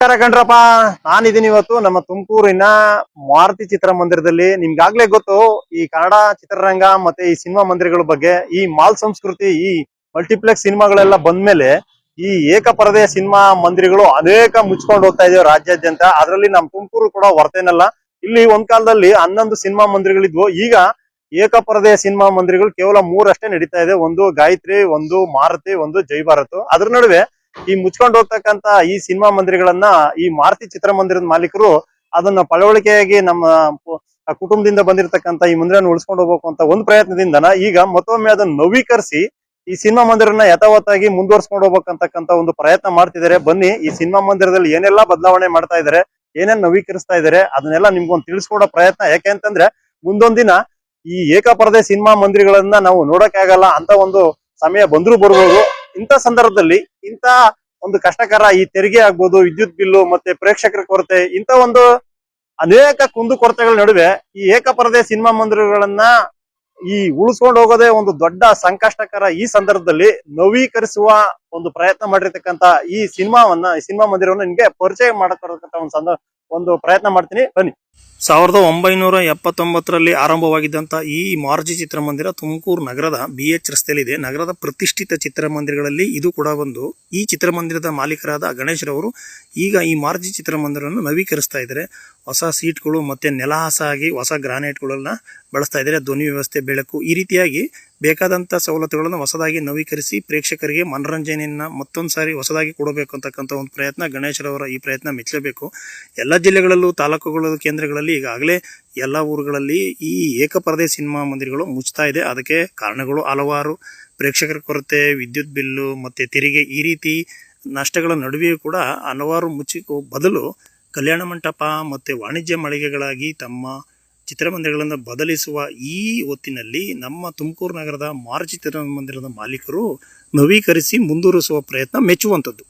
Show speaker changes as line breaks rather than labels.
ನಮಸ್ಕಾರ ಕಣ್ರಪ್ಪ. ನಾನಿದ್ದೀನಿ ಇವತ್ತು ನಮ್ಮ ತುಮಕೂರಿನ ಮಾರುತಿ ಚಿತ್ರಮಂದಿರದಲ್ಲಿ. ನಿಮ್ಗಾಗ್ಲೇ ಗೊತ್ತು ಈ ಕನ್ನಡ ಚಿತ್ರರಂಗ ಮತ್ತೆ ಈ ಸಿನಿಮಾ ಮಂದಿರಗಳ ಬಗ್ಗೆ. ಈ ಮಾಲ್ ಸಂಸ್ಕೃತಿ, ಈ ಮಲ್ಟಿಪ್ಲೆಕ್ಸ್ ಸಿನಿಮಾಗಳೆಲ್ಲ ಬಂದ್ಮೇಲೆ ಈ ಏಕಪರದೆಯ ಸಿನಿಮಾ ಮಂದಿರಗಳು ಅನೇಕ ಮುಚ್ಕೊಂಡು ಹೋಗ್ತಾ ಇದಾವೆ ರಾಜ್ಯಾದ್ಯಂತ. ಅದರಲ್ಲಿ ನಮ್ ತುಮಕೂರು ಕೂಡ ಹೊರತೇನಲ್ಲ. ಇಲ್ಲಿ ಒಂದ್ ಕಾಲದಲ್ಲಿ 11 ಸಿನಿಮಾ ಮಂದಿರಗಳಿದ್ವು. ಈಗ ಏಕಪರದೆಯ ಸಿನಿಮಾ ಮಂದಿರಗಳು ಕೇವಲ 3 ಅಷ್ಟೇ ನಡೀತಾ ಇದೆ. ಒಂದು ಗಾಯತ್ರಿ, ಒಂದು ಮಾರುತಿ, ಒಂದು ಜೈ ಭಾರತ್. ಅದ್ರ ನಡುವೆ ಈ ಮುಚ್ಕೊಂಡು ಹೋಗ್ತಕ್ಕಂತ ಈ ಸಿನಿಮಾ ಮಂದಿರಗಳನ್ನ ಈ ಮಾರುತಿ ಚಿತ್ರಮಂದಿರದ ಮಾಲೀಕರು ಅದನ್ನ ಪಳವಳಿಕೆಯಾಗಿ ನಮ್ಮ ಕುಟುಂಬದಿಂದ ಬಂದಿರತಕ್ಕಂತ ಈ ಮಂದಿರನ ಉಳಿಸ್ಕೊಂಡು ಹೋಗ್ಬೇಕು ಅಂತ ಒಂದು ಪ್ರಯತ್ನದಿಂದನ ಈಗ ಮತ್ತೊಮ್ಮೆ ಅದನ್ನ ನವೀಕರಿಸಿ ಈ ಸಿನಿಮಾ ಮಂದಿರನ ಯಥಾವತ್ತಾಗಿ ಮುಂದುವರ್ಸ್ಕೊಂಡು ಹೋಗ್ಬೇಕಂತಕ್ಕಂತ ಒಂದು ಪ್ರಯತ್ನ ಮಾಡ್ತಿದ್ದಾರೆ. ಬನ್ನಿ, ಈ ಸಿನಿಮಾ ಮಂದಿರದಲ್ಲಿ ಏನೆಲ್ಲಾ ಬದಲಾವಣೆ ಮಾಡ್ತಾ ಇದಾರೆ, ಏನೇನ್ ನವೀಕರಿಸ್ತಾ ಇದಾರೆ ಅದನ್ನೆಲ್ಲ ನಿಮ್ಗೊಂದು ತಿಳಿಸ್ಕೊಡೋ ಪ್ರಯತ್ನ. ಯಾಕೆ ಅಂತಂದ್ರೆ ಮುಂದೊಂದ್ ದಿನ ಈ ಏಕಪರದೆ ಸಿನಿಮಾ ಮಂದಿರಗಳನ್ನ ನಾವು ನೋಡಕ್ ಆಗಲ್ಲ ಅಂತ ಒಂದು ಸಮಯ ಬಂದ್ರು ಬರ್ಬೋದು. ಇಂಥ ಸಂದರ್ಭದಲ್ಲಿ ಇಂಥ ಒಂದು ಕಷ್ಟಕರ ಈ ತೆರಿಗೆ ಆಗ್ಬೋದು, ವಿದ್ಯುತ್ ಬಿಲ್ಲು ಮತ್ತೆ ಪ್ರೇಕ್ಷಕರ ಕೊರತೆ, ಇಂಥ ಒಂದು ಅನೇಕ ಕುಂದು ಕೊರತೆಗಳ ನಡುವೆ ಈ ಏಕಪರದೆ ಸಿನಿಮಾ ಮಂದಿರಗಳನ್ನ ಈ ಉಳಿಸ್ಕೊಂಡು ಹೋಗೋದೇ ಒಂದು ದೊಡ್ಡ ಸಂಕಷ್ಟಕರ. ಈ ಸಂದರ್ಭದಲ್ಲಿ ನವೀಕರಿಸುವ ಒಂದು ಪ್ರಯತ್ನ ಮಾಡಿರ್ತಕ್ಕಂತ ಈ ಸಿನಿಮಾ ಮಂದಿರವನ್ನ ನಿಮ್ಗೆ ಪರಿಚಯ ಮಾಡತಕ್ಕಂತ ಒಂದು ಪ್ರಯತ್ನ ಮಾಡ್ತೀನಿ, ಬನ್ನಿ. 1979ರಲ್ಲಿ ಆರಂಭವಾಗಿದ್ದಂಥ ಈ ಮಾರುತಿ ಚಿತ್ರಮಂದಿರ ತುಮಕೂರು ನಗರದ BH ರಸ್ತೆಯಲ್ಲಿದೆ. ನಗರದ ಪ್ರತಿಷ್ಠಿತ ಚಿತ್ರಮಂದಿರಗಳಲ್ಲಿ ಇದು ಕೂಡ ಒಂದು. ಈ ಚಿತ್ರಮಂದಿರದ ಮಾಲೀಕರಾದ ಗಣೇಶ್ ರವರು ಈಗ ಈ ಮಾರುತಿ ಚಿತ್ರಮಂದಿರವನ್ನು ನವೀಕರಿಸ್ತಾ ಇದ್ದಾರೆ. ಹೊಸ ಸೀಟ್ಗಳು ಮತ್ತೆ ನೆಲಹಾಸ ಆಗಿ ಹೊಸ ಗ್ರಾನೈಟ್ಗಳನ್ನ ಬಳಸ್ತಾ ಇದ್ದಾರೆ. ಧ್ವನಿ ವ್ಯವಸ್ಥೆ, ಬೆಳಕು, ಈ ರೀತಿಯಾಗಿ ಬೇಕಾದಂಥ ಸವಲತ್ತುಗಳನ್ನು ಹೊಸದಾಗಿ ನವೀಕರಿಸಿ ಪ್ರೇಕ್ಷಕರಿಗೆ ಮನರಂಜನೆಯನ್ನ ಮತ್ತೊಂದು ಸಾರಿ ಹೊಸದಾಗಿ ಕೊಡಬೇಕು ಅಂತಕ್ಕಂಥ ಒಂದು ಪ್ರಯತ್ನ. ಗಣೇಶರವರ ಈ ಪ್ರಯತ್ನ ಮೆಚ್ಚಲೇಬೇಕು. ಎಲ್ಲ ಜಿಲ್ಲೆಗಳಲ್ಲೂ, ತಾಲೂಕುಗಳ ಕೇಂದ್ರಗಳಲ್ಲಿ ಈಗಾಗಲೇ ಎಲ್ಲ ಊರುಗಳಲ್ಲಿ ಈ ಏಕಪರದೆ ಸಿನಿಮಾ ಮಂದಿರಗಳು ಮುಚ್ತಾ ಇದೆ. ಅದಕ್ಕೆ ಕಾರಣಗಳು ಹಲವಾರು. ಪ್ರೇಕ್ಷಕರ ಕೊರತೆ, ವಿದ್ಯುತ್ ಬಿಲ್ಲು ಮತ್ತೆ ತೆರಿಗೆ, ಈ ರೀತಿ ನಷ್ಟಗಳ ನಡುವೆಯೂ ಕೂಡ ಹಲವಾರು ಮುಚ್ಚಿಕೋ ಬದಲು ಕಲ್ಯಾಣ ಮಂಟಪ ಮತ್ತು ವಾಣಿಜ್ಯ ಮಳಿಗೆಗಳಾಗಿ ತಮ್ಮ ಚಿತ್ರಮಂದಿರಗಳನ್ನು ಬದಲಿಸುವ ಈ ಹೊತ್ತಿನಲ್ಲಿ ನಮ್ಮ ತುಮಕೂರು ನಗರದ ಮಾರುತಿ ಚಿತ್ರಮಂದಿರದ ಮಾಲೀಕರು ನವೀಕರಿಸಿ ಮುಂದುವರಿಸುವ ಪ್ರಯತ್ನ ಮೆಚ್ಚುವಂಥದ್ದು.